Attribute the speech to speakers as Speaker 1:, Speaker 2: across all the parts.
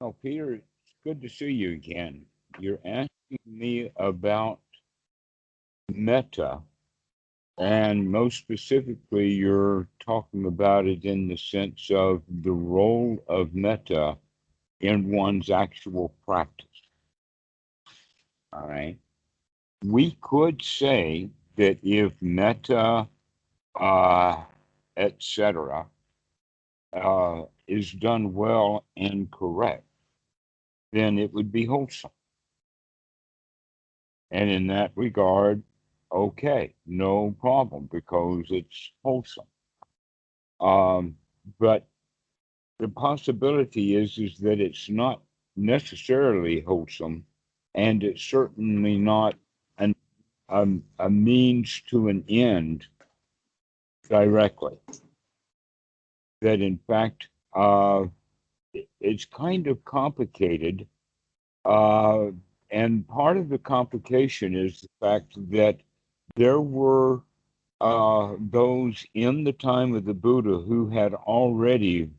Speaker 1: Oh, Peter, it's good to see you again. You're asking me about metta, and most specifically, you're talking about it in the sense of the role of metta in one's actual practice. All right. We could say that if metta, uh, etc., is done well and correct, then it would be wholesome. And in that regard, okay, no problem because it's wholesome. But the possibility is that it's not necessarily wholesome, and it's certainly not an, a means to an end directly. That in fact, it's kind of complicated. Uh, and part of the complication is the fact that there were those in the time of the Buddha who had already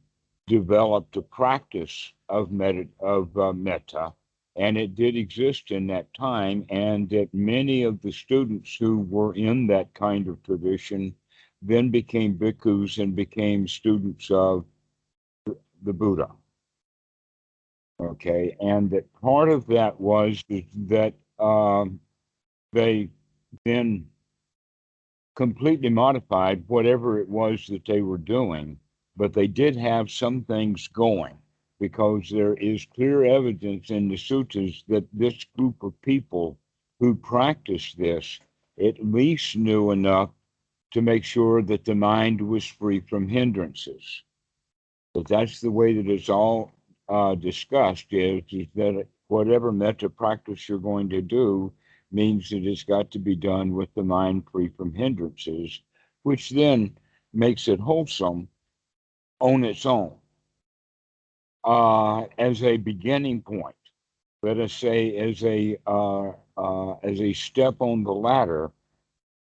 Speaker 1: developed a practice of metta, and it did exist in that time, and that many of the students who were in that kind of tradition then became bhikkhus and became students of the Buddha. Okay, and that part of that was that they then completely modified whatever it was that they were doing, but they did have some things going because there is clear evidence in the suttas that this group of people who practiced this at least knew enough to make sure that the mind was free from hindrances. But that's the way that it's all discussed is that whatever metta practice you're going to do means that it's got to be done with the mind free from hindrances, which then makes it wholesome on its own as a beginning point. Let us say as a step on the ladder,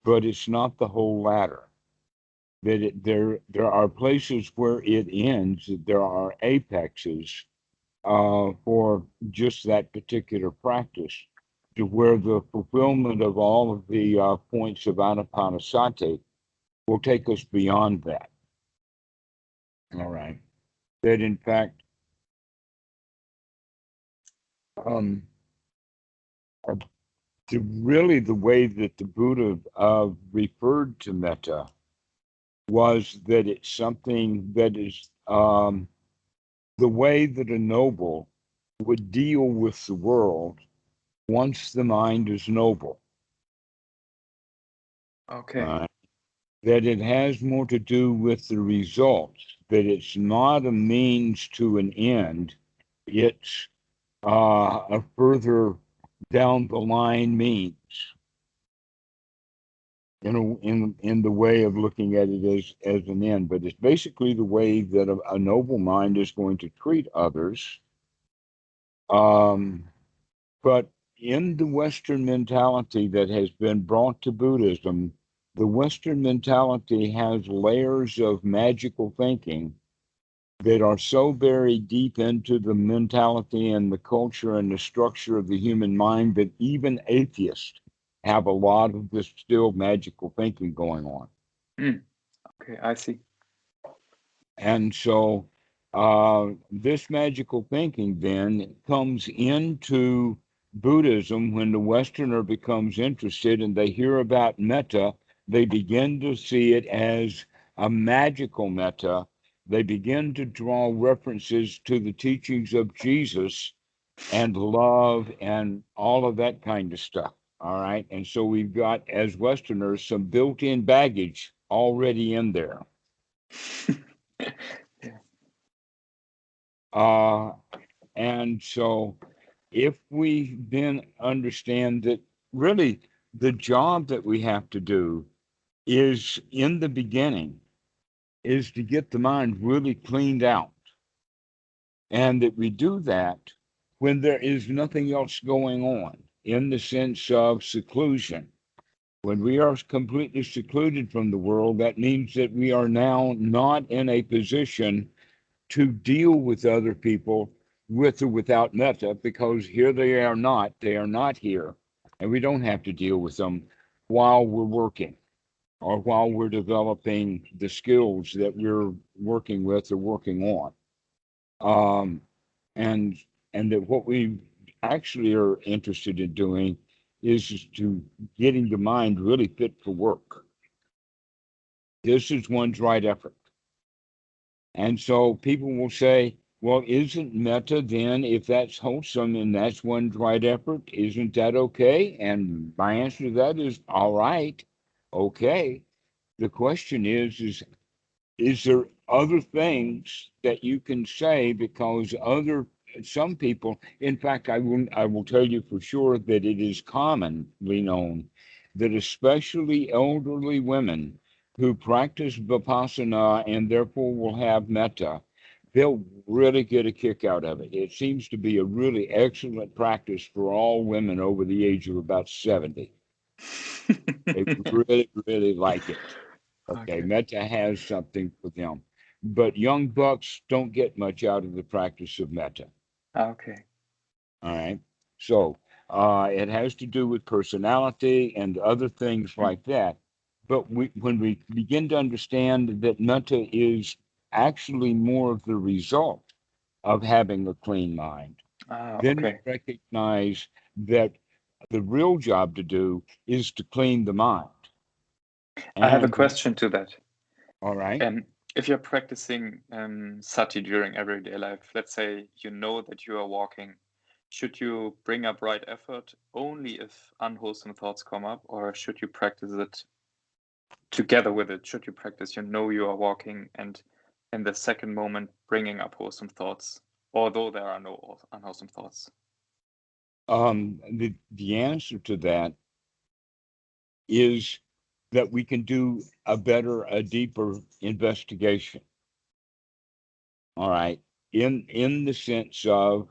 Speaker 1: but it's not the whole ladder. There are places where it ends. There are apexes for just that particular practice, to where the fulfillment of all of the points of anapanasati will take us beyond that. All right. That in fact, um, really the way that the Buddha referred to metta was that it's something that is the way that a noble would deal with the world once the mind is noble.
Speaker 2: Okay.
Speaker 1: That it has more to do with the results, that it's not a means to an end, it's a further down the line means. In the way of looking at it as an end, but it's basically the way that a noble mind is going to treat others. But in the Western mentality that has been brought to Buddhism, the Western mentality has layers of magical thinking that are so buried deep into the mentality and the culture and the structure of the human mind that even atheists have a lot of this still magical thinking going on.
Speaker 2: Okay, I see.
Speaker 1: And so this magical thinking then comes into Buddhism when the Westerner becomes interested and they hear about metta. They begin to see it as a magical metta. They begin to draw references to the teachings of Jesus and love and all of that kind of stuff. All right. And so we've got, as Westerners, some built in baggage already in there.
Speaker 2: Yeah.
Speaker 1: And so if we then understand that really the job that we have to do is in the beginning is to get the mind really cleaned out. And that we do that when there is nothing else going on in the sense of seclusion. When we are completely secluded from the world, that means that we are now not in a position to deal with other people with or without metta, because here they are not here, and we don't have to deal with them while we're working or while we're developing the skills that we're working with or working on. And that what we actually are interested in doing is to getting the mind really fit for work. This is one's right effort. And so people will say, well, isn't metta then, if that's wholesome and that's one's right effort, isn't that okay? And my answer to that is, all right, okay. The question is there other things that you can say, because some people, in fact, I will tell you for sure that it is commonly known that especially elderly women who practice vipassana and therefore will have metta, they'll really get a kick out of it. It seems to be a really excellent practice for all women over the age of about 70. They really, really like it. Okay,
Speaker 2: Okay.
Speaker 1: metta has something for them. But young bucks don't get much out of the practice of metta.
Speaker 2: Okay.
Speaker 1: All right. So it has to do with personality and other things like that. But when we begin to understand that metta is actually more of the result of having a clean mind, then we
Speaker 2: Okay.
Speaker 1: recognize that the real job to do is to clean the mind.
Speaker 2: I have a
Speaker 1: And
Speaker 2: question to that.
Speaker 1: all right.
Speaker 2: If you're practicing sati during everyday life, let's say you know that you are walking, should you bring up right effort only if unwholesome thoughts come up, or should you practice it together with it? Should you practice, you know, you are walking, and in the second moment bringing up wholesome thoughts, although there are no unwholesome thoughts?
Speaker 1: The answer to that is that we can do a deeper investigation. All right, in the sense of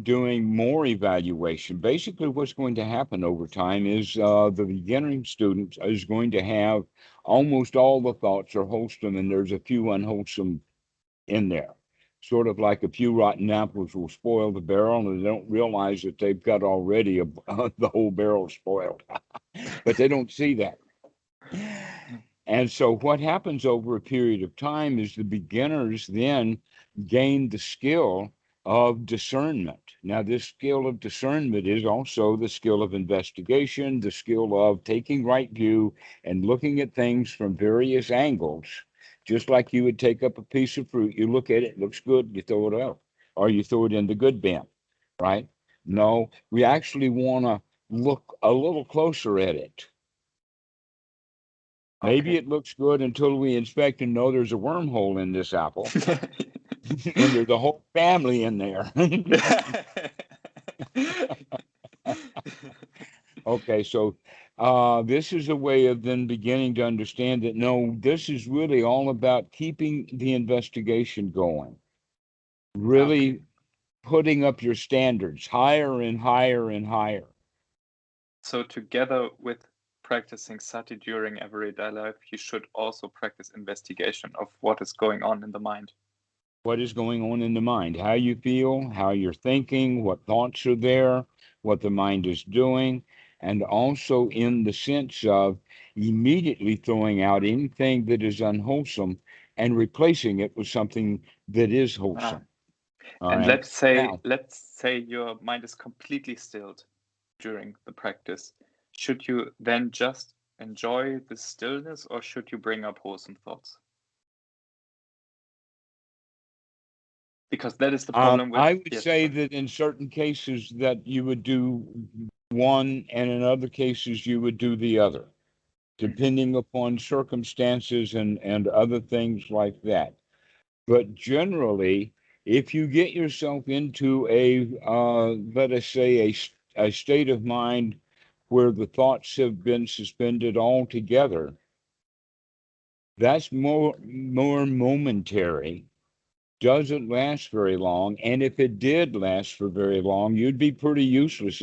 Speaker 1: doing more evaluation. Basically, what's going to happen over time is the beginning student is going to have almost all the thoughts are wholesome, and there's a few unwholesome in there. Sort of like a few rotten apples will spoil the barrel, and they don't realize that they've got already the whole barrel spoiled. But they don't see that. And so what happens over a period of time is the beginners then gain the skill of discernment. Now, this skill of discernment is also the skill of investigation, the skill of taking right view and looking at things from various angles. Just like you would take up a piece of fruit, you look at it, it looks good, you throw it out, or you throw it in the good bin, right? No, we actually want to look a little closer at it. Maybe
Speaker 2: Okay.
Speaker 1: it looks good until we inspect and know there's a wormhole in this apple, and there's a whole family in there. Okay, so this is a way of then beginning to understand that no, this is really all about keeping the investigation going, really
Speaker 2: Okay.
Speaker 1: putting up your standards higher and higher and higher.
Speaker 2: So together with practicing sati during everyday life, you should also practice investigation of what is going on in the mind.
Speaker 1: What is going on in the mind, how you feel, how you're thinking, what thoughts are there, what the mind is doing, and also in the sense of immediately throwing out anything that is unwholesome and replacing it with something that is
Speaker 2: Ah.
Speaker 1: wholesome. All
Speaker 2: And
Speaker 1: right. Now,
Speaker 2: let's say your mind is completely stilled during the practice. Should you then just enjoy the stillness, or should you bring up wholesome thoughts? Because that is the problem with,
Speaker 1: I would
Speaker 2: yes,
Speaker 1: say
Speaker 2: sorry.
Speaker 1: that in certain cases that you would do one, and in other cases you would do the other,
Speaker 2: Mhm.
Speaker 1: depending upon circumstances and other things like that. But generally, if you get yourself into let us say, a state of mind where the thoughts have been suspended altogether, that's more momentary, doesn't last very long. And if it did last for very long, you'd be pretty useless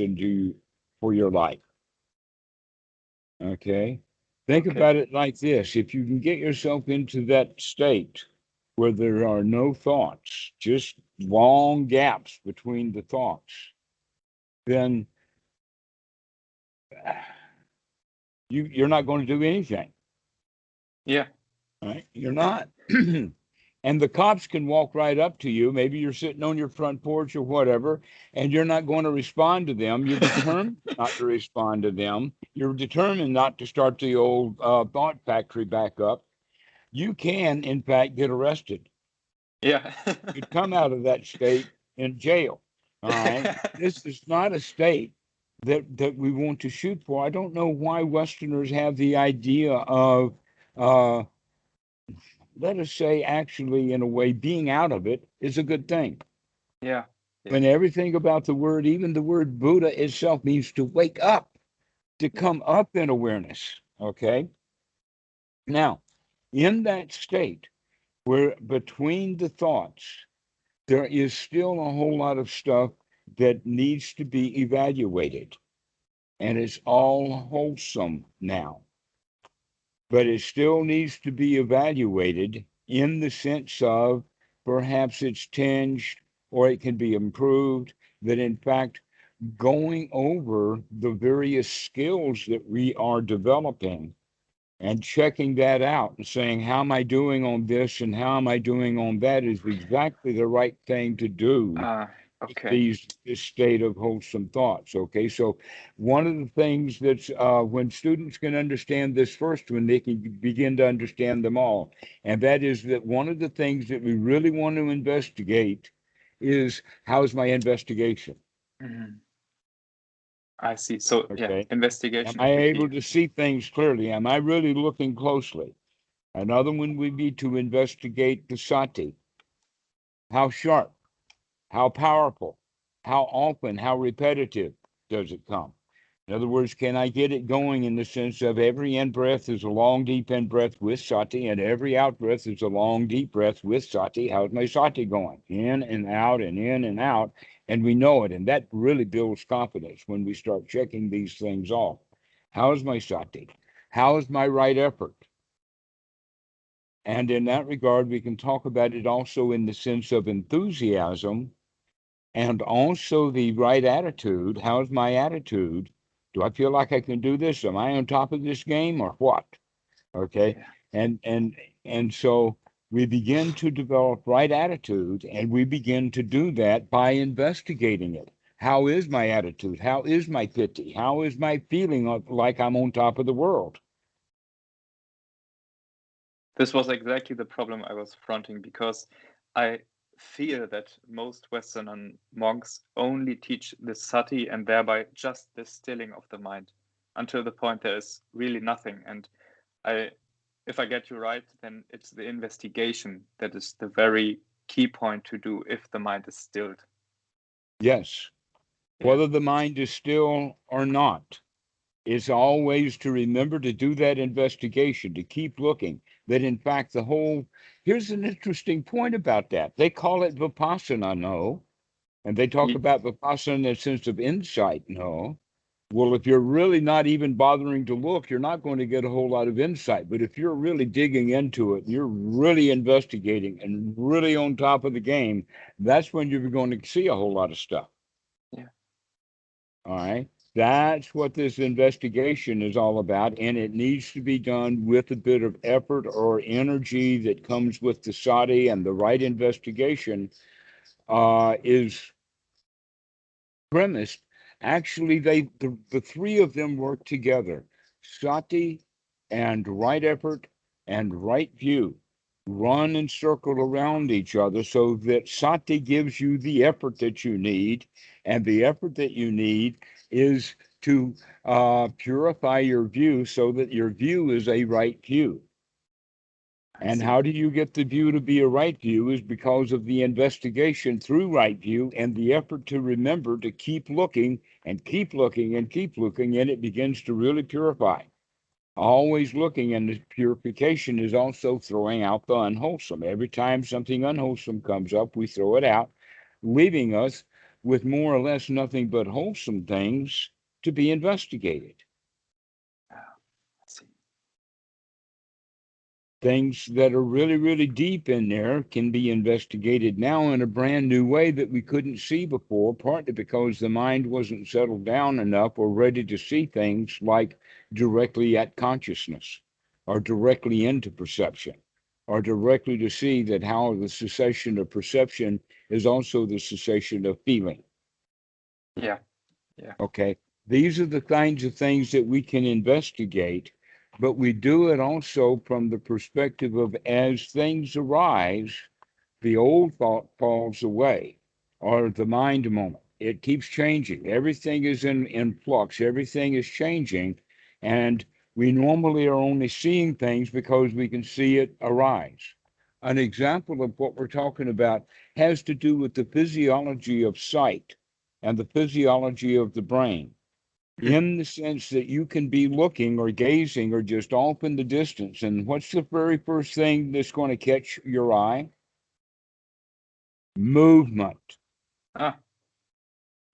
Speaker 1: for your life. Okay. Think
Speaker 2: Okay.
Speaker 1: about it like this. If you can get yourself into that state where there are no thoughts, just long gaps between the thoughts, then you're not going to do anything.
Speaker 2: Yeah.
Speaker 1: Right? You're not. And the cops can walk right up to you. Maybe you're sitting on your front porch or whatever, and you're not going to respond to them. You're determined not to respond to them. You're determined not to start the old thought factory back up. You can, in fact, get arrested.
Speaker 2: Yeah.
Speaker 1: You'd come out of that state in jail. All right. This is not a state that we want to shoot for. I don't know why Westerners have the idea of uh, let us say, actually, in a way, being out of it is a good thing.
Speaker 2: Yeah.
Speaker 1: When everything about the word, even the word Buddha itself, means to wake up, to
Speaker 2: Yeah.
Speaker 1: come up in awareness. Okay. Now, in that state where between the thoughts, there is still a whole lot of stuff that needs to be evaluated. And it's all wholesome now. But it still needs to be evaluated in the sense of perhaps it's tinged or it can be improved, that in fact, going over the various skills that we are developing and checking that out and saying, how am I doing on this and how am I doing on that is exactly the right thing to do.
Speaker 2: Okay.
Speaker 1: This state of wholesome thoughts. Okay, so one of the things that's when students can understand this first one, they can begin to understand them all, and that is that one of the things that we really want to investigate is how's my investigation.
Speaker 2: Mhm. I see. So yeah,
Speaker 1: Okay, am
Speaker 2: investigation
Speaker 1: I
Speaker 2: is the key.
Speaker 1: able to see things clearly? Am I really looking closely? Another one would be to investigate the sati. How sharp? How powerful? How often? How repetitive does it come? In other words, can I get it going in the sense of every in breath is a long, deep in breath with sati, and every out breath is a long, deep breath with sati? How's my sati going? In and out and in and out. And we know it. And that really builds confidence when we start checking these things off. How's my sati? How's my right effort? And in that regard, we can talk about it also in the sense of enthusiasm and also the right attitude. How's my attitude? Do I feel like I can do this? Am I on top of this game or what? Okay.
Speaker 2: Yeah.
Speaker 1: And so we begin to develop right attitude, and we begin to do that by investigating it. How is my attitude? How is my pity? How is my feeling like I'm on top of the world?
Speaker 2: This was exactly the problem I was fronting because I fear that most Western monks only teach the sati and thereby just the stilling of the mind until the point there is really nothing. And I, if I get you right, then it's the investigation that is the very key point to do if the mind is stilled.
Speaker 1: Yes.
Speaker 2: Yeah.
Speaker 1: Whether the mind is still or not, is always to remember to do that investigation, to keep looking. That in fact, here's an interesting point about that. They call it vipassana, no. And they talk
Speaker 2: Ye-
Speaker 1: about vipassana in a sense of insight, no. Well, if you're really not even bothering to look, you're not going to get a whole lot of insight. But if you're really digging into it, you're really investigating and really on top of the game, that's when you're going to see a whole lot of stuff.
Speaker 2: Yeah.
Speaker 1: All right. That's what this investigation is all about. And it needs to be done with a bit of effort or energy that comes with the sati, and the right investigation is premised. Actually, the three of them work together. Sati and right effort and right view run and circle around each other so that sati gives you the effort that you need, and the effort that you need is to purify your view so that your view is a right view.
Speaker 2: I
Speaker 1: And
Speaker 2: see.
Speaker 1: how do you get the view to be a right view is because of the investigation through right view and the effort to remember to keep looking and keep looking and keep looking, and it begins to really purify. Always looking, and the purification is also throwing out the unwholesome. Every time something unwholesome comes up, we throw it out, leaving us with more or less nothing but wholesome things to be investigated.
Speaker 2: I see.
Speaker 1: Things that are really, really deep in there can be investigated now in a brand new way that we couldn't see before, partly because the mind wasn't settled down enough or ready to see things like directly at consciousness or directly into perception or directly to see that how the cessation of perception is also the cessation of feeling.
Speaker 2: Yeah. Yeah.
Speaker 1: Okay. These are the kinds of things that we can investigate, but we do it also from the perspective of as things arise, the old thought falls away, or the mind moment. It keeps changing. Everything is in flux. Everything is changing. And we normally are only seeing things because we can see it arise. An example of what we're talking about has to do with the physiology of sight and the physiology of the brain, in the sense that you can be looking or gazing or just off in the distance. And what's the very first thing that's going to catch your eye? Movement.
Speaker 2: Ah,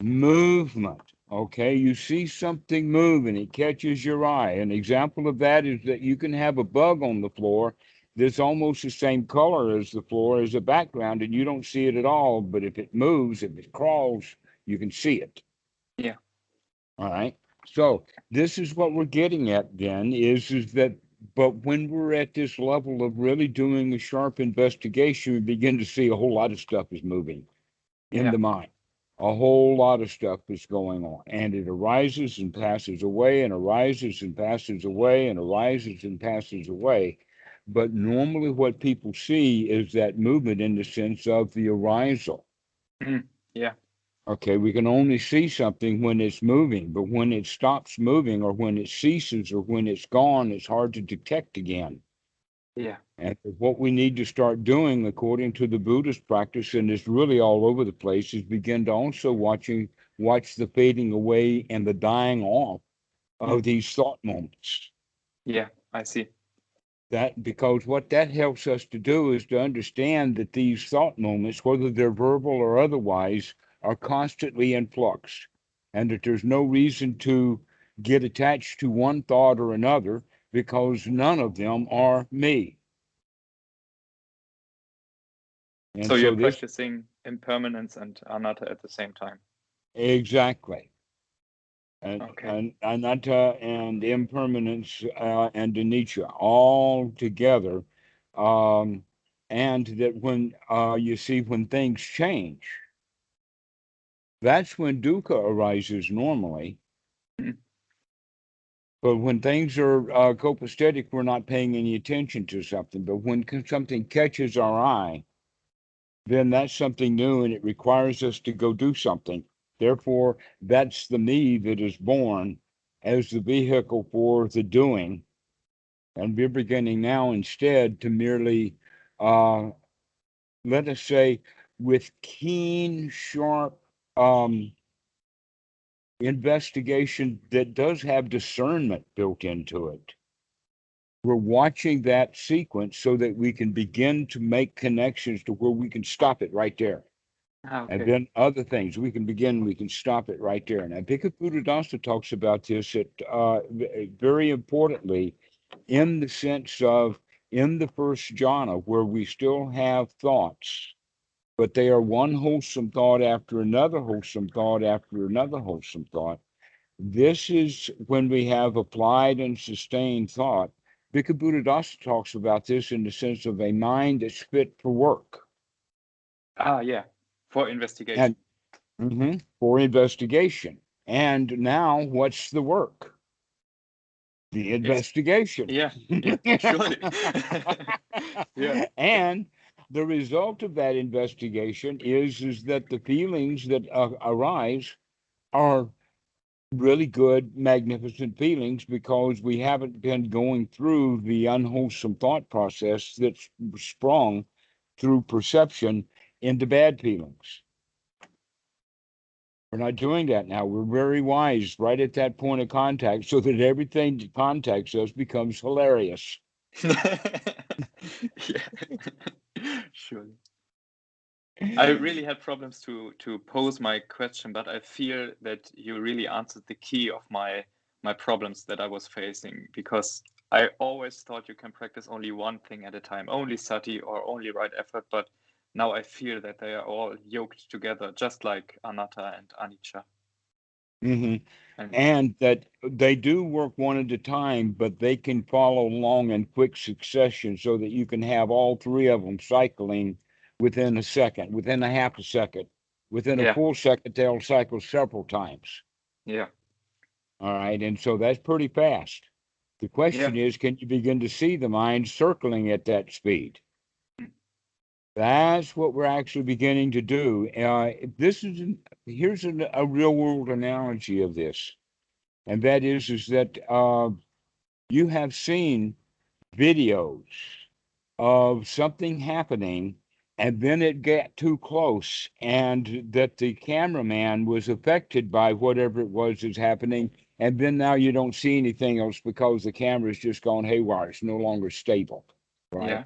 Speaker 1: Movement. Okay, you see something move and it catches your eye. An example of that is that you can have a bug on the floor that's almost the same color as the floor as a background, and you don't see it at all. But if it moves, if it crawls, you can see it.
Speaker 2: yeah.
Speaker 1: All right. So this is what we're getting at then is that, but when we're at this level of really doing a sharp investigation, we begin to see a whole lot of stuff is moving in
Speaker 2: Yeah.
Speaker 1: the mind. A whole lot of stuff is going on, and it arises and passes away, and arises and passes away, and arises and passes away. But normally, what people see is that movement in the sense of the arisal.
Speaker 2: Yeah.
Speaker 1: Okay, we can only see something when it's moving, but when it stops moving or when it ceases or when it's gone, it's hard to detect again.
Speaker 2: Yeah.
Speaker 1: And what we need to start doing, according to the Buddhist practice, and it's really all over the place, is begin to also watch the fading away and the dying off of these thought moments.
Speaker 2: Yeah. I see.
Speaker 1: That because what that helps us to do is to understand that these thought moments, whether they're verbal or otherwise, are constantly in flux, and that there's no reason to get attached to one thought or another because none of them are me. And
Speaker 2: So you're
Speaker 1: so this
Speaker 2: practicing impermanence and anatta at the same time.
Speaker 1: exactly.
Speaker 2: Okay.
Speaker 1: And anatta and impermanence and anicca all together, um, and that when you see when things change, that's when dukkha arises normally.
Speaker 2: Mm.
Speaker 1: But when things are copacetic, we're not paying any attention to something. But when something catches our eye, then that's something new and it requires us to go do something. Therefore, that's the me that is born as the vehicle for the doing. And we're beginning now instead to merely, uh, let us say, with keen, sharp investigation that does have discernment built into it. We're watching that sequence so that we can begin to make connections to where we can stop it right there. And
Speaker 2: Okay.
Speaker 1: then other things we can stop it right there. Now, Bhikkhu Buddhadasa talks about this very importantly in the sense of in the first jhana, where we still have thoughts, but they are one wholesome thought after another wholesome thought after another wholesome thought. This is when we have applied and sustained thought. Bhikkhu Buddhadasa talks about this in the sense of a mind that's fit for work.
Speaker 2: Ah, yeah. For investigation.
Speaker 1: And for investigation. And now, what's the work? The
Speaker 2: It's
Speaker 1: investigation.
Speaker 2: yeah. Yeah. Surely. Yeah.
Speaker 1: And the result of that investigation is that the feelings that arise are really good, magnificent feelings because we haven't been going through the unwholesome thought process that's sprung through perception into bad feelings. We're not doing that now. We're very wise right at that point of contact so that everything that contacts us becomes hilarious.
Speaker 2: Yeah. Surely. I really had problems to pose my question, but I feel that you really answered the key of my problems that I was facing, because I always thought you can practice only one thing at a time, only sati or only right effort, but now I feel that they are all yoked together, just like anatta and anicca.
Speaker 1: Hmm.
Speaker 2: And
Speaker 1: And that they do work one at a time, but they can follow along in quick succession so that you can have all three of them cycling within a second, within a half a second. Within a
Speaker 2: yeah,
Speaker 1: full second, they'll cycle several times.
Speaker 2: yeah,
Speaker 1: All right. And so that's pretty fast. The
Speaker 2: yeah,
Speaker 1: question is, can you begin to see the mind circling at that speed? That's what we're actually beginning to do. Here's a real world analogy of this, and that is that you have seen videos of something happening, and then it got too close, and that the cameraman was affected by whatever it was that's happening, and then now you don't see anything else because the camera's just gone haywire. It's no longer stable, right?
Speaker 2: yeah.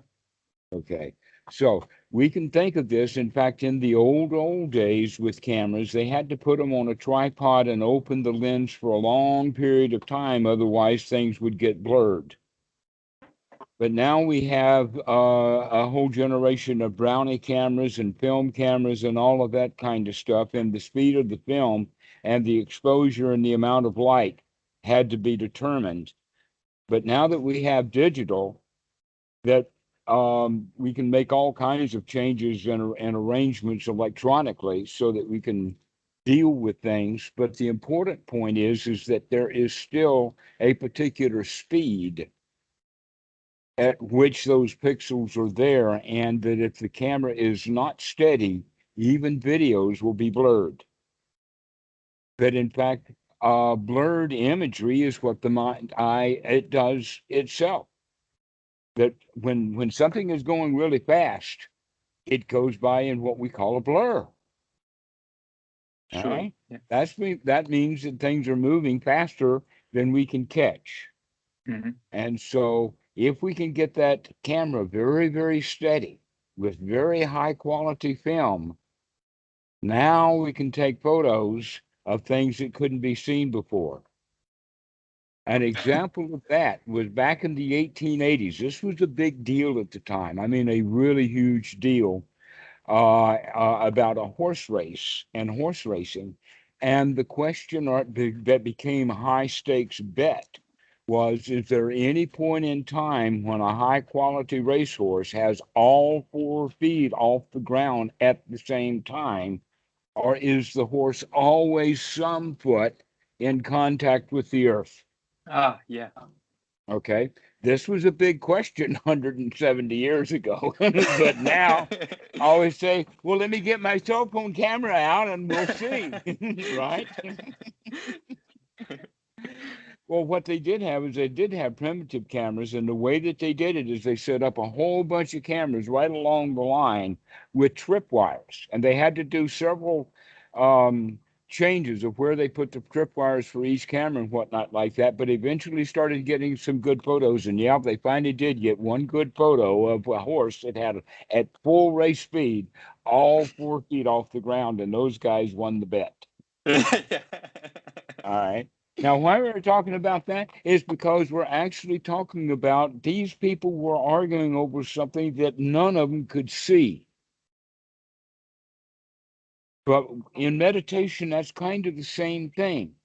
Speaker 1: Okay. So we can think of this. In fact, in the old days with cameras, they had to put them on a tripod and open the lens for a long period of time. Otherwise, things would get blurred. But now we have a whole generation of brownie cameras and film cameras and all of that kind of stuff. And the speed of the film and the exposure and the amount of light had to be determined. But now that we have digital, that we can make all kinds of changes and arrangements electronically so that we can deal with things. But the important point is that there is still a particular speed at which those pixels are there, and that if the camera is not steady, even videos will be blurred. But in fact, blurred imagery is what the mind eye it does itself. That when something is going really fast, it goes by in what we call a blur. All
Speaker 2: Sure.
Speaker 1: right.
Speaker 2: Yeah.
Speaker 1: That means that things are moving faster than we can catch.
Speaker 2: Hmm.
Speaker 1: And so if we can get that camera very, very steady with very high quality film, now we can take photos of things that couldn't be seen before. An example of that was back in the 1880s. This was a big deal at the time. I mean, a really huge deal about a horse race and horse racing. And the question that became a high stakes bet was, is there any point in time when a high quality racehorse has all 4 feet off the ground at the same time, or is the horse always some foot in contact with the earth?
Speaker 2: Ah, yeah.
Speaker 1: Okay. This was a big question 170 years ago. But now I always say, well, let me get my cell phone camera out and we'll see. Right? Well, what they did have is they did have primitive cameras, and the way that they did it is they set up a whole bunch of cameras right along the line with tripwires, and they had to do several um, changes of where they put the tripwires for each camera and whatnot like that. But eventually started getting some good photos, and yeah, they finally did get one good photo of a horse that had at full race speed all 4 feet off the ground, and those guys won the bet.
Speaker 2: Yeah.
Speaker 1: All right. Now, why we're talking about that is because we're actually talking about these people were arguing over something that none of them could see. But in meditation, that's kind of the same thing.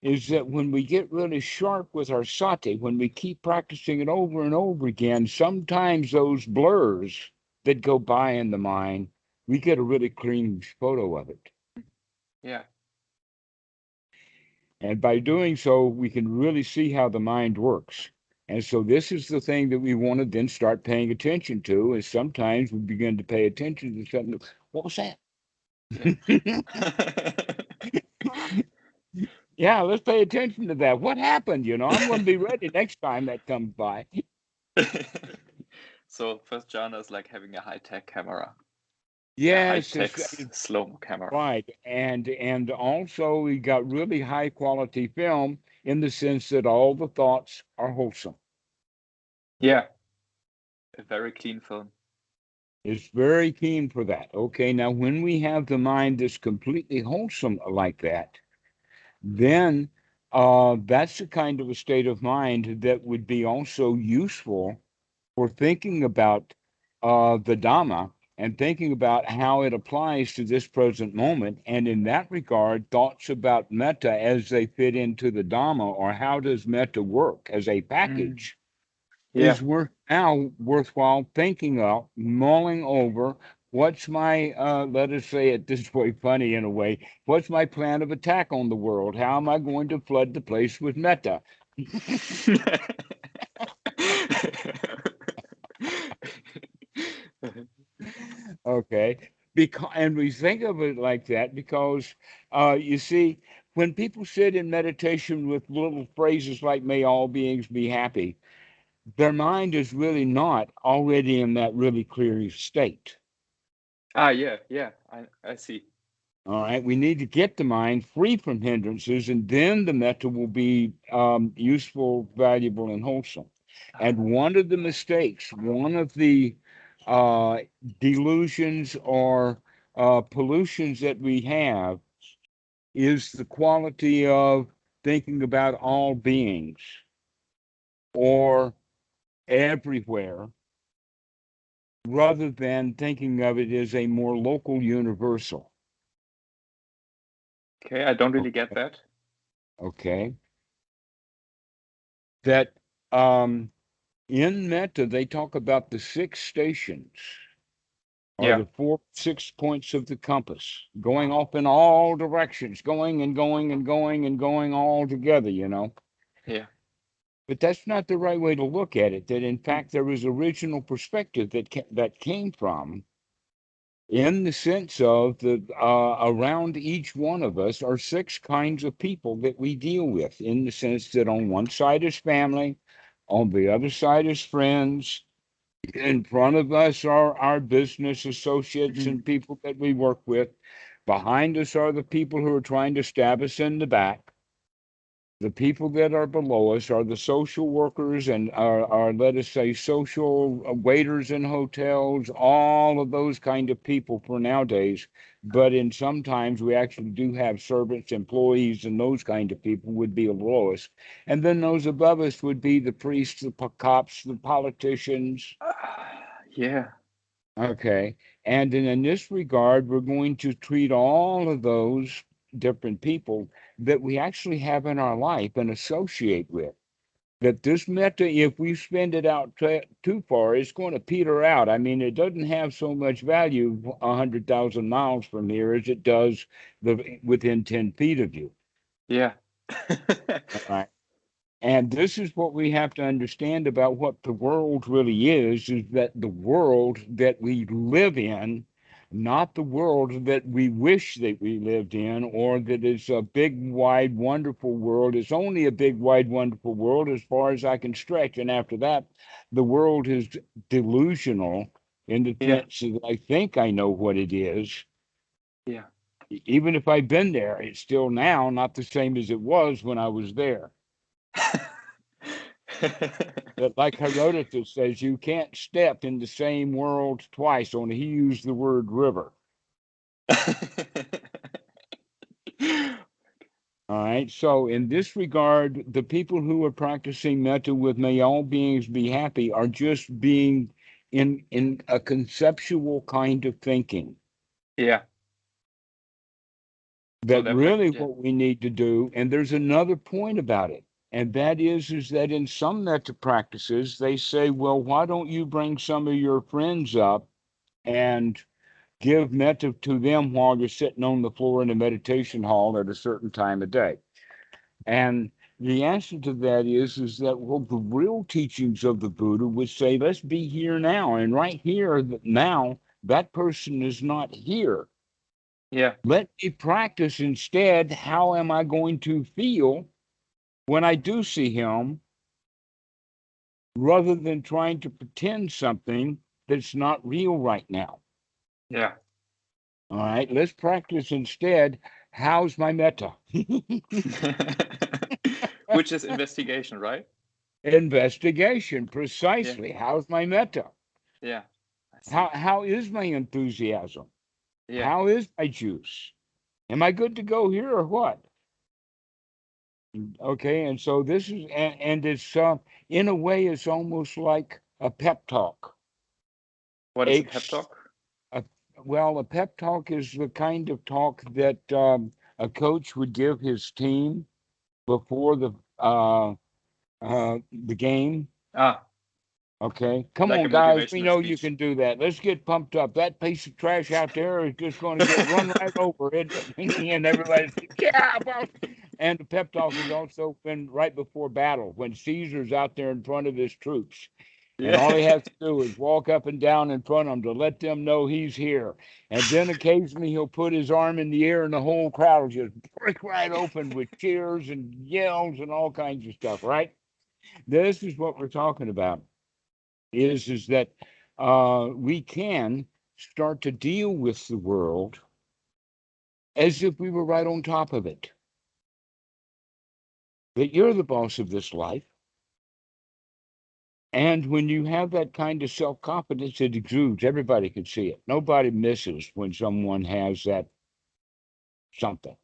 Speaker 1: Is that when we get really sharp with our sati, when we keep practicing it over and over again, sometimes those blurs that go by in the mind, we get a really clean photo of it.
Speaker 2: Yeah.
Speaker 1: And by doing so, we can really see how the mind works. And so this is the thing that we want to then start paying attention to. Is sometimes we begin to pay attention to something. What was that?
Speaker 2: Yeah.
Speaker 1: Yeah, let's pay attention to that. What happened? I'm going to be ready next time that comes by.
Speaker 2: So first jhana is like having a high-tech camera, a
Speaker 1: Yes,
Speaker 2: high-tech slow-mo camera.
Speaker 1: right. And also we got really high quality film in the sense that all the thoughts are wholesome.
Speaker 2: Yeah, a very clean film.
Speaker 1: Is very keen for that. Okay, now when we have the mind that's completely wholesome like that, then that's the kind of a state of mind that would be also useful for thinking about the Dhamma and thinking about how it applies to this present moment. And in that regard, thoughts about metta as they fit into the Dhamma, or how does metta work as a
Speaker 2: Mm.
Speaker 1: package,
Speaker 2: Yeah.
Speaker 1: is worthwhile thinking of, mulling over. What's my, let us say it this way, funny in a way, what's my plan of attack on the world? How am I going to flood the place with metta? Okay. Because, and we think of it like that because, you see, when people sit in meditation with little phrases like, may all beings be happy, their mind is really not already in that really clear state.
Speaker 2: Yeah, I see.
Speaker 1: All right. We need to get the mind free from hindrances, and then the metta will be useful, valuable, and wholesome. And one of the mistakes, one of the uh, delusions or pollutions that we have is the quality of thinking about all beings or everywhere, rather than thinking of it as a more local universal.
Speaker 2: Okay, I don't really get
Speaker 1: Okay.
Speaker 2: that.
Speaker 1: Okay. That in Metta, they talk about the six stations, or
Speaker 2: Yeah,
Speaker 1: the 6 points of the compass, going off in all directions, going and going and going and going all together, you know.
Speaker 2: yeah.
Speaker 1: But that's not the right way to look at it. That in fact there was original perspective that came from, in the sense of the around each one of us are six kinds of people that we deal with. In the sense that on one side is family, on the other side is friends, in front of us are our business associates
Speaker 2: Mhm.
Speaker 1: and people that we work with. Behind us are the people who are trying to stab us in the back. The people that are below us are the social workers and are let us say, social waiters in hotels, all of those kind of people for nowadays. But in sometimes we actually do have servants, employees, and those kind of people would be below us. And then those above us would be the priests, the cops, the politicians.
Speaker 2: Yeah,
Speaker 1: Okay. And in this regard, we're going to treat all of those different people that we actually have in our life and associate with. That this metta, if we spend it out too far, it's going to peter out. I mean, it doesn't have so much value 100,000 miles from here as it does within 10 feet of you.
Speaker 2: yeah.
Speaker 1: All right. And this is what we have to understand about what the world really is that the world that we live in, not the world that we wish that we lived in, or that is a big, wide, wonderful world. It's only a big, wide, wonderful world as far as I can stretch. And after that, the world is delusional in the
Speaker 2: Yeah,
Speaker 1: sense that I think I know what it is.
Speaker 2: yeah.
Speaker 1: Even if I've been there, it's still now not the same as it was when I was there. That, like Herodotus says, you can't step in the same world twice. Only he used the word river. All right. So in this regard, the people who are practicing metta with may all beings be happy are just being in a conceptual kind of thinking.
Speaker 2: Yeah. So
Speaker 1: That
Speaker 2: they're
Speaker 1: really
Speaker 2: yeah,
Speaker 1: what we need to do. And there's another point about it. And that is that in some metta practices, they say, well, why don't you bring some of your friends up and give metta to them while you're sitting on the floor in a meditation hall at a certain time of day? And the answer to that is that, well, the real teachings of the Buddha would say, let's be here now. And right here, now, that person is not here.
Speaker 2: yeah,
Speaker 1: Let me practice instead. How am I going to feel when I do see him, rather than trying to pretend something that's not real right now?
Speaker 2: yeah.
Speaker 1: All right, let's practice instead. How's my metta?
Speaker 2: Which is investigation, right?
Speaker 1: Investigation,
Speaker 2: Yeah,
Speaker 1: precisely. How's my metta?
Speaker 2: yeah. I see.
Speaker 1: How is my enthusiasm?
Speaker 2: Yeah,
Speaker 1: How is my juice? Am I good to go here or what? Okay, and so this is, and it's in a way, it's almost like a pep talk.
Speaker 2: What is a pep talk?
Speaker 1: Well, a pep talk is the kind of talk that a coach would give his team before the game.
Speaker 2: Ah,
Speaker 1: Okay, come
Speaker 2: like a
Speaker 1: on, guys. We
Speaker 2: motivational
Speaker 1: know you
Speaker 2: speech.
Speaker 1: can do that. Let's get pumped up. That piece of trash out there is just going to get run right over it, and everybody's yeah. Well, and the pep talk is also been right before battle when Caesar's out there in front of his troops, and all he
Speaker 2: Yeah.
Speaker 1: has to do is walk up and down in front of them to let them know he's here. And then occasionally he'll put his arm in the air, and the whole crowd will just break right open with cheers and yells and all kinds of stuff. Right? This is what we're talking about. Is that we can start to deal with the world as if we were right on top of it. That you're the boss of this life. And when you have that kind of self confidence, it exudes. Everybody can see it. Nobody misses when someone has that something.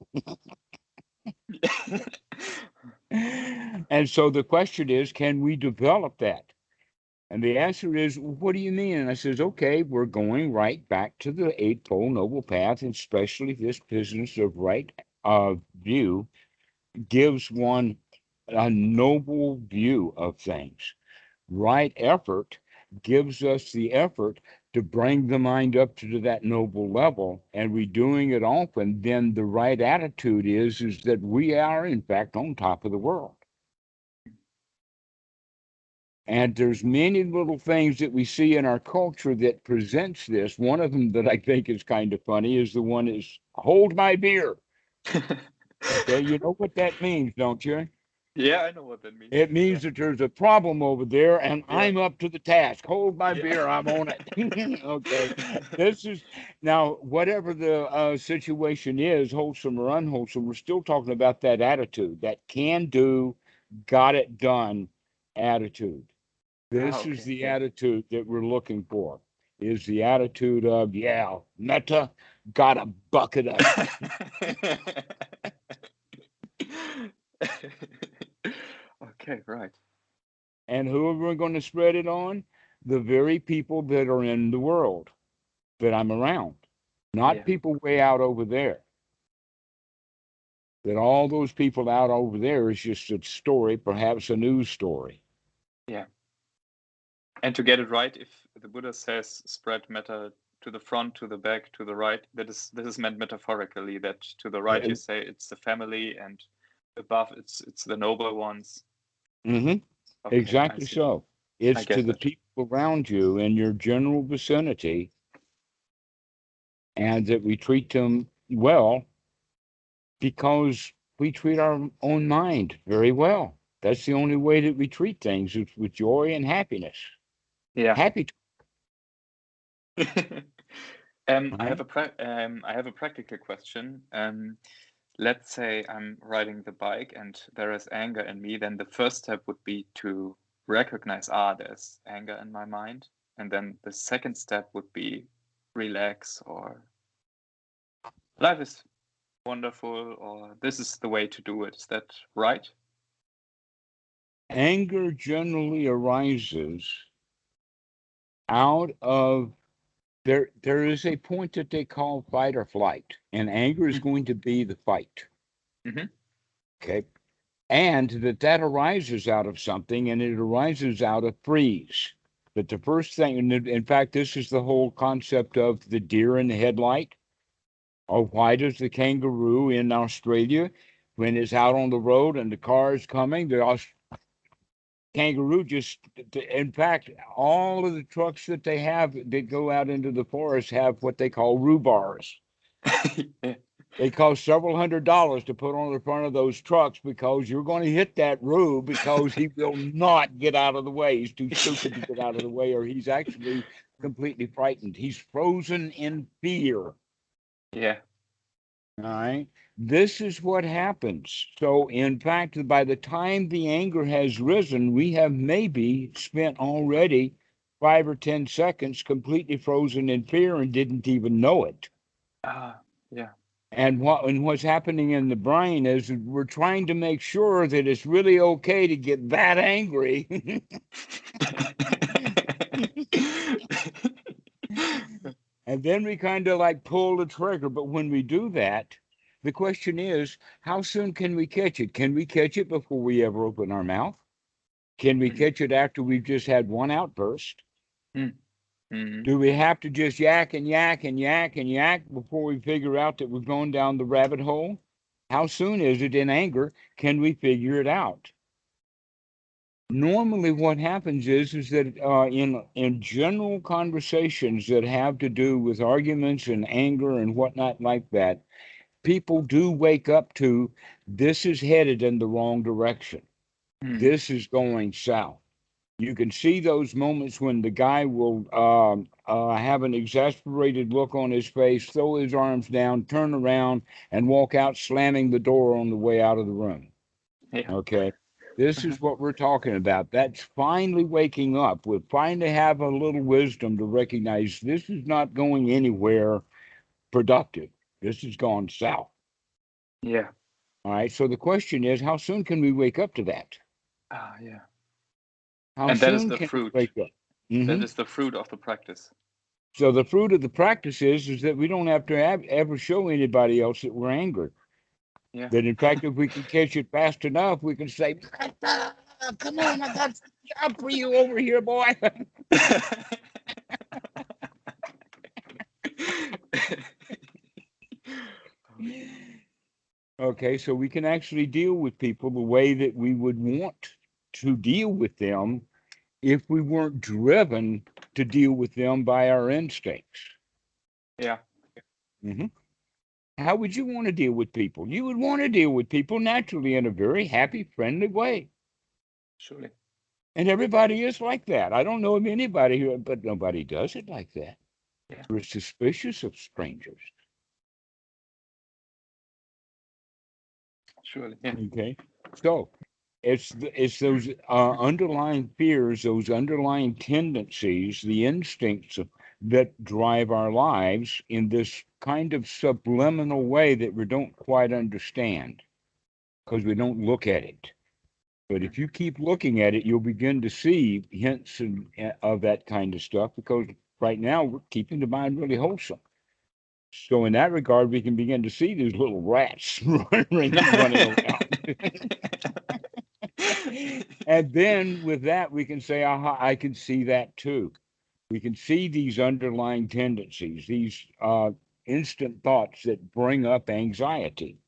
Speaker 1: And so the question is, can we develop that? And the answer is, what do you mean? And I says, okay, we're going right back to the Eightfold Noble Path, and especially this business of right view gives one a noble view of things. Right effort gives us the effort to bring the mind up to that noble level, and we doing it often, then the right attitude is that we are in fact on top of the world. And there's many little things that we see in our culture that presents this. One of them that I think is kind of funny is the one is hold my beer. Okay, you know what that means, don't you?
Speaker 2: Yeah, I know what that means.
Speaker 1: It
Speaker 2: Yeah.
Speaker 1: means that there's a problem over there and
Speaker 2: Yeah.
Speaker 1: I'm up to the task. Hold my
Speaker 2: Yeah.
Speaker 1: beer, I'm on it. Okay. This is now, whatever the situation is, wholesome or unwholesome, we're still talking about that attitude, that can do, got it done attitude.
Speaker 2: Ah,
Speaker 1: This is
Speaker 2: okay.
Speaker 1: the
Speaker 2: Yeah.
Speaker 1: attitude that we're looking for, is the attitude of, yeah, Metta, got a bucket of it.
Speaker 2: Okay, right.
Speaker 1: And who are we going to spread it on? The very people that are in the world that I'm around, not
Speaker 2: Yeah.
Speaker 1: people way out over there. That all those people out over there is just a story, perhaps a news story.
Speaker 2: Yeah. And to get it right, if the Buddha says spread matter to the front, to the back, to the right, this is meant metaphorically, that to the right you say it's the family, and above it's the noble ones.
Speaker 1: Mm-hmm.
Speaker 2: Okay, I
Speaker 1: Exactly
Speaker 2: see.
Speaker 1: so.
Speaker 2: I
Speaker 1: It's to
Speaker 2: get
Speaker 1: the
Speaker 2: that.
Speaker 1: people around you in your general vicinity, and that we treat them well because we treat our own mind very well. That's the only way that we treat things is with joy and happiness.
Speaker 2: Yeah.
Speaker 1: Happy, right?
Speaker 2: I have a practical question. Let's say I'm riding the bike and there is anger in me, then the first step would be to recognize, there's anger in my mind. And then the second step would be relax, or life is wonderful, or this is the way to do it. Is that right?
Speaker 1: Anger generally arises out of there is a point that they call fight or flight, and anger is going to be the fight.
Speaker 2: Mm-hmm.
Speaker 1: Okay. And that arises out of something, and it arises out of freeze. But the first thing, and in fact, this is the whole concept of the deer in the headlight. Or why does the kangaroo in Australia, when it's out on the road and the car is coming, kangaroo just, in fact, all of the trucks that they have that go out into the forest have what they call rhubars.
Speaker 2: Yeah.
Speaker 1: They cost several $100s to put on the front of those trucks because you're going to hit that rube because he will not get out of the way. He's too stupid to get out of the way, or he's actually completely frightened. He's frozen in fear.
Speaker 2: Yeah.
Speaker 1: All right. This is what happens. So, in fact, by the time the anger has risen, we have maybe spent already 5 or 10 seconds completely frozen in fear and didn't even know it.
Speaker 2: Yeah.
Speaker 1: And what's happening in the brain is we're trying to make sure that it's really okay to get that angry. And then we kind of like pull the trigger. But when we do that, the question is, how soon can we catch it? Can we catch it before we ever open our mouth? Can we catch it after we've just had one outburst?
Speaker 2: Mm-hmm.
Speaker 1: Do we have to just yak and yak and yak and yak before we figure out that we're going down the rabbit hole? How soon is it in anger? Can we figure it out? Normally what happens is that in general conversations that have to do with arguments and anger and whatnot like that, people do wake up to, this is headed in the wrong direction. This is going south. You can see those moments when the guy will have an exasperated look on his face, throw his arms down, turn around, and walk out slamming the door on the way out of the room.
Speaker 2: Yeah.
Speaker 1: Okay. This is what we're talking about. That's finally waking up. We finally have a little wisdom to recognize this is not going anywhere productive. This has gone south.
Speaker 2: Yeah.
Speaker 1: All right. So the question is, how soon can we wake up to that?
Speaker 2: Yeah.
Speaker 1: How
Speaker 2: And that is
Speaker 1: soon
Speaker 2: the
Speaker 1: can
Speaker 2: fruit.
Speaker 1: we wake up?
Speaker 2: That is the fruit of the practice.
Speaker 1: So the fruit of the practice is that we don't have to ever show anybody else that we're angry.
Speaker 2: Yeah.
Speaker 1: That in fact, if we can catch it fast enough, we can say, "Come on, I got a job for you over here, boy." Okay, so we can actually deal with people the way that we would want to deal with them if we weren't driven to deal with them by our instincts.
Speaker 2: Yeah.
Speaker 1: Mm-hmm. How would you want to deal with people? You would want to deal with people naturally in a very happy, friendly way.
Speaker 2: Surely.
Speaker 1: And everybody is like that. I don't know of anybody who, but nobody does it like that.
Speaker 2: Yeah.
Speaker 1: We're suspicious of strangers.
Speaker 2: Surely. Yeah.
Speaker 1: Okay. So it's those underlying fears, those underlying tendencies, the instincts that drive our lives in this kind of subliminal way that we don't quite understand because we don't look at it. But if you keep looking at it, you'll begin to see hints of that kind of stuff because right now we're keeping the mind really wholesome. So in that regard, we can begin to see these little rats running around. And then with that, we can say, aha, I can see that too. We can see these underlying tendencies, these instant thoughts that bring up anxiety.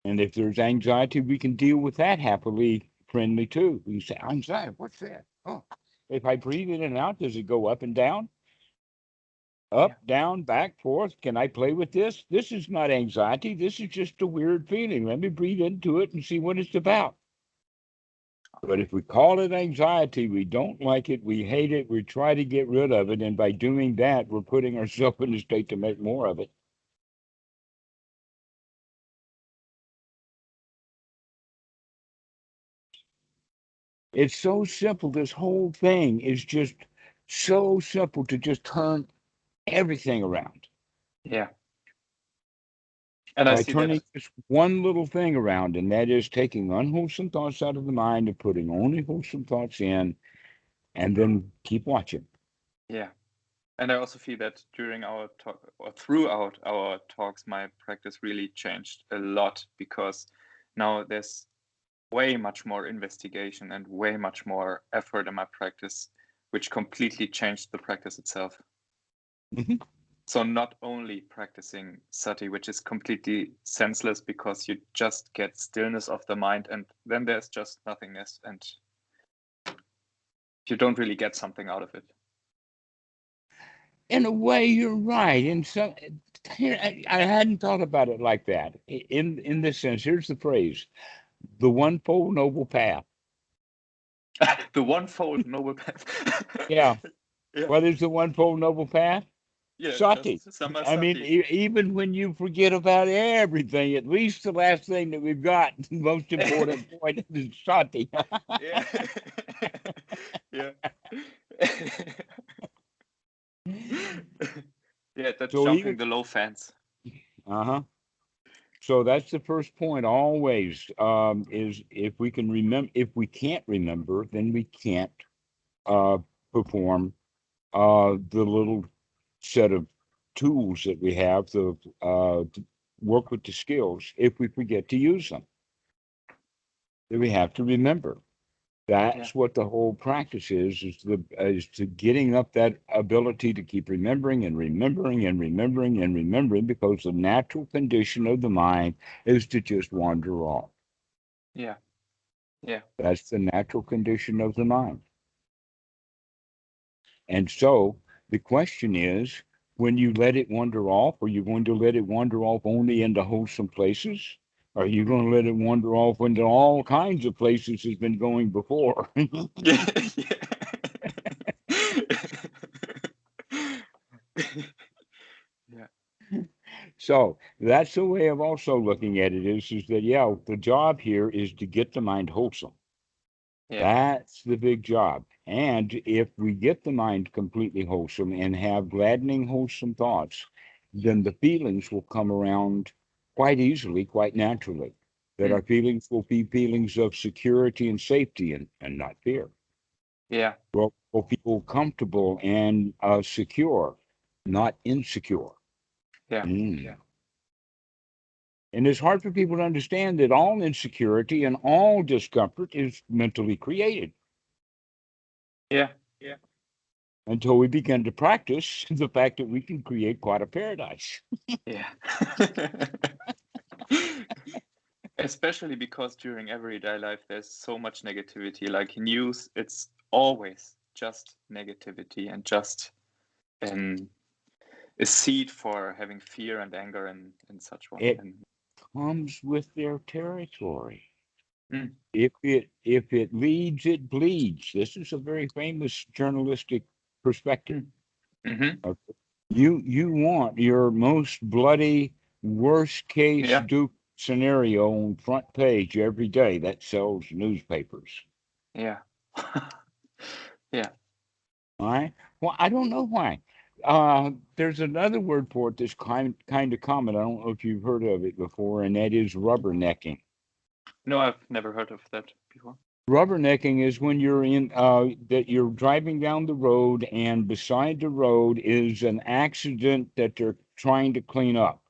Speaker 1: And if there's anxiety, we can deal with that happily, friendly too. We say, anxiety, what's that? Oh, if I breathe in and out, does it go up and down? Up, down, back, forth. Can I play with this? This is not anxiety. This is just a weird feeling. Let me breathe into it and see what it's about. But if we call it anxiety, we don't like it, we hate it, we try to get rid of it. And by doing that, we're putting ourselves in a state to make more of it. It's so simple. This whole thing is just so simple to just turn everything around.
Speaker 2: Yeah. And I
Speaker 1: By
Speaker 2: see that.
Speaker 1: turning just one little thing around, and that is taking unwholesome thoughts out of the mind and putting only wholesome thoughts in, and then keep watching.
Speaker 2: Yeah. And I also feel that during our talk or throughout our talks, my practice really changed a lot because now there's way much more investigation and way much more effort in my practice, which completely changed the practice itself.
Speaker 1: Mm-hmm.
Speaker 2: So not only practicing sati, which is completely senseless because you just get stillness of the mind and then there's just nothingness and you don't really get something out of it.
Speaker 1: In a way, you're right. And so here, I hadn't thought about it like that. In this sense, here's the phrase: the one-fold noble path.
Speaker 2: The one-fold noble path.
Speaker 1: Yeah.
Speaker 2: Yeah.
Speaker 1: What is the one-fold noble path?
Speaker 2: Yeah,
Speaker 1: Sati.
Speaker 2: just
Speaker 1: I mean,
Speaker 2: samasati.
Speaker 1: even when you forget about everything, at least the last thing that we've got, the most important point is sati.
Speaker 2: Yeah. Yeah. Yeah, that's
Speaker 1: So
Speaker 2: jumping
Speaker 1: even
Speaker 2: the low fence.
Speaker 1: uh-huh. So that's the first point always, is if we can remember, if we can't remember, then we can't uh, perform the little set of tools that we have to work with the skills. If we forget to use them, then we have to remember.
Speaker 2: Yeah.
Speaker 1: That's what the whole practice is to getting up that ability to keep remembering and remembering and remembering and remembering, because the natural condition of the mind is to just wander off.
Speaker 2: Yeah. Yeah.
Speaker 1: That's the natural condition of the mind. And so the question is, when you let it wander off, are you going to let it wander off only into wholesome places? Are you going to let it wander off into all kinds of places it's been going before?
Speaker 2: Yeah. Yeah.
Speaker 1: So that's the way of also looking at it is that, yeah, the job here is to get the mind wholesome.
Speaker 2: Yeah.
Speaker 1: That's the big job. And if we get the mind completely wholesome and have gladdening, wholesome thoughts, then the feelings will come around quite easily, quite naturally. That
Speaker 2: Mm.
Speaker 1: our feelings will be feelings of security and safety and not fear.
Speaker 2: Yeah.
Speaker 1: We'll feel comfortable and secure, not insecure.
Speaker 2: Yeah.
Speaker 1: Mm. Yeah. And it's hard for people to understand that all insecurity and all discomfort is mentally created.
Speaker 2: Yeah.
Speaker 1: Until we begin to practice the fact that we can create quite a paradise.
Speaker 2: Yeah. Especially because during everyday life there's so much negativity. Like news, it's always just negativity and just um, a seed for having fear and anger and such one.
Speaker 1: It
Speaker 2: And
Speaker 1: comes with their territory.
Speaker 2: mm,
Speaker 1: If it leads, it bleeds. This is a very famous journalistic perspective.
Speaker 2: mm, mm-hmm.
Speaker 1: You want your most bloody, worst case
Speaker 2: Yeah.
Speaker 1: Duke scenario on front page every day. That sells newspapers.
Speaker 2: Yeah. Yeah.
Speaker 1: All right. Well, I don't know why. There's another word for it that's kind of common. I don't know if you've heard of it before, and that is rubbernecking.
Speaker 2: No, I've never heard of that before.
Speaker 1: Rubbernecking is when you're in that you're driving down the road, and beside the road is an accident that they're trying to clean up.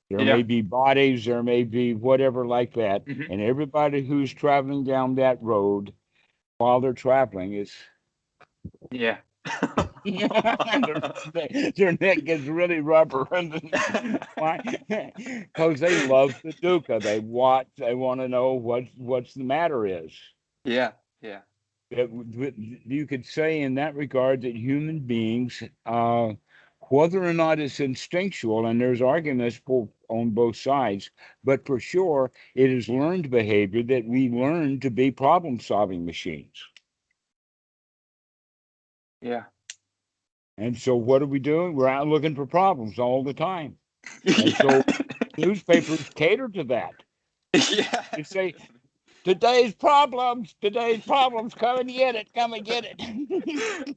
Speaker 1: There
Speaker 2: Yeah.
Speaker 1: may be bodies, there may be whatever like that,
Speaker 2: Mm-hmm.
Speaker 1: and everybody who's traveling down that road while they're traveling is
Speaker 2: Yeah.
Speaker 1: their neck gets really rubber. Why? Because they love the dukkha. They want to know what's the matter is.
Speaker 2: Yeah. Yeah.
Speaker 1: You could say in that regard that human beings, whether or not it's instinctual, and there's arguments on both sides, but for sure it is learned behavior that we learn to be problem-solving machines.
Speaker 2: Yeah.
Speaker 1: And so what are we doing? We're out looking for problems all the time. And
Speaker 2: Yeah.
Speaker 1: so newspapers cater to that.
Speaker 2: Yeah.
Speaker 1: They say, today's problems, come and get it, come and get it.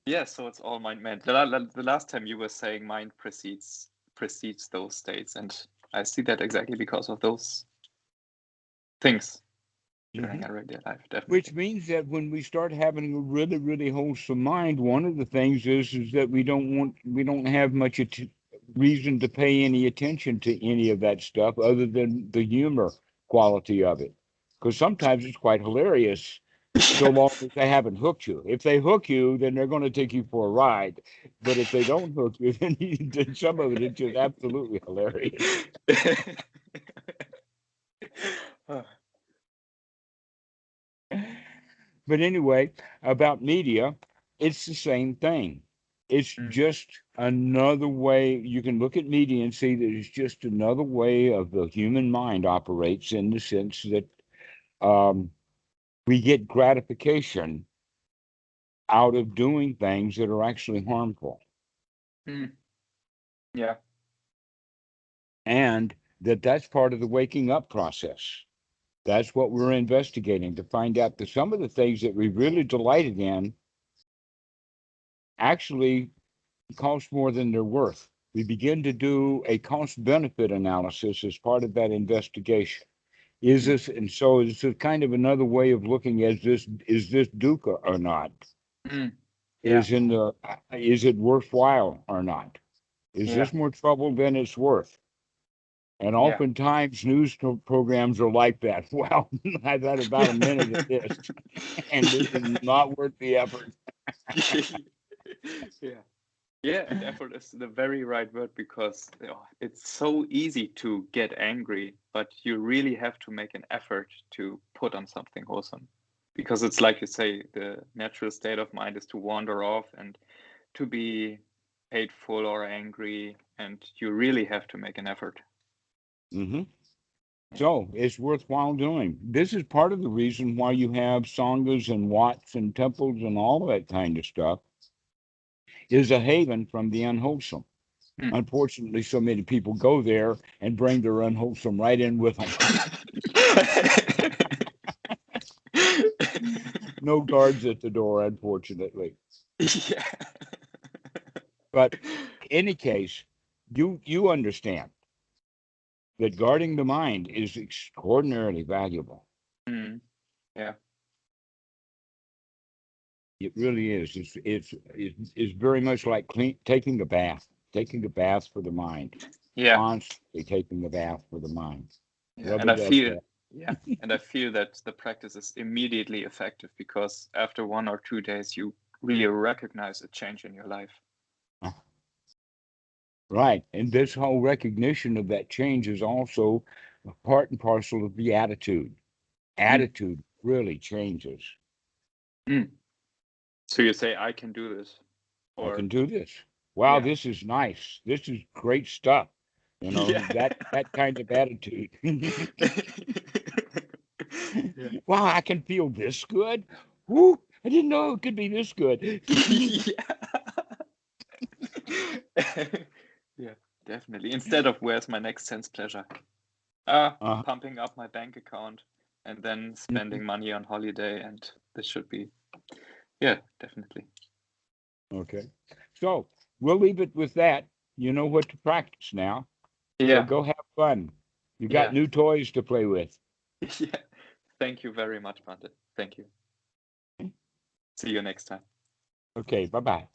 Speaker 2: Yeah, so it's all mind meant. The last time you were saying mind precedes those states, and I see that exactly because of those things during everyday life,
Speaker 1: Which
Speaker 2: definitely.
Speaker 1: means that when we start having a really, really wholesome mind, one of the things is that we don't have much reason to pay any attention to any of that stuff other than the humor quality of it. Because sometimes it's quite hilarious, so long as they haven't hooked you. If they hook you, then they're going to take you for a ride. But if they don't hook you, then some of it is just absolutely hilarious.
Speaker 2: Oh,
Speaker 1: But anyway, about media, it's the same thing. It's
Speaker 2: mm,
Speaker 1: just another way. You can look at media and see that it's just another way of the human mind operates, in the sense that um, we get gratification out of doing things that are actually harmful,
Speaker 2: mm, yeah,
Speaker 1: and that's part of the waking up process. That's what we're investigating, to find out that some of the things that we really delighted in actually cost more than they're worth. We begin to do a cost-benefit analysis as part of that investigation. Is this, and so it's a kind of another way of looking at this, is this dukkha or not?
Speaker 2: Mm. Yeah.
Speaker 1: Is it worthwhile or not? Is this more trouble than it's worth? And oftentimes news programs are like that. Well, I've had about a minute of this, and this is not worth the effort.
Speaker 2: Yeah. Yeah, and effort is the very right word, because it's so easy to get angry, but you really have to make an effort to put on something wholesome. Because it's like you say, the natural state of mind is to wander off and to be hateful or angry, and you really have to make an effort.
Speaker 1: Mm-hmm. So it's worthwhile doing. This is part of the reason why you have sanghas and wats and temples and all that kind of stuff, is a haven from the unwholesome. Unfortunately, so many people go there and bring their unwholesome right in with them. No guards at the door, unfortunately.
Speaker 2: Yeah.
Speaker 1: But in any case, you understand that guarding the mind is extraordinarily valuable.
Speaker 2: Yeah.
Speaker 1: It really is. It's very much like taking a bath for the mind.
Speaker 2: Yeah.
Speaker 1: Constantly taking a bath for the mind.
Speaker 2: Yeah. And I feel that the practice is immediately effective, because after 1 or 2 days, you really recognize a change in your life.
Speaker 1: Right. And this whole recognition of that change is also part and parcel of the attitude. Attitude really changes.
Speaker 2: So you say, I can do this.
Speaker 1: I can do this. Wow, this is nice. This is great stuff. You know, that kind of attitude. Wow, I can feel this good. Whoo, I didn't know it could be this good.
Speaker 2: Yeah, definitely. Instead of where's my next sense pleasure? Pumping up my bank account and then spending money on holiday, and this should be, definitely.
Speaker 1: Okay. So we'll leave it with that. You know what to practice now.
Speaker 2: Yeah.
Speaker 1: So go have fun. You got new toys to play with.
Speaker 2: Yeah. Thank you very much, Bante. Thank you. See you next time.
Speaker 1: Okay. Bye-bye.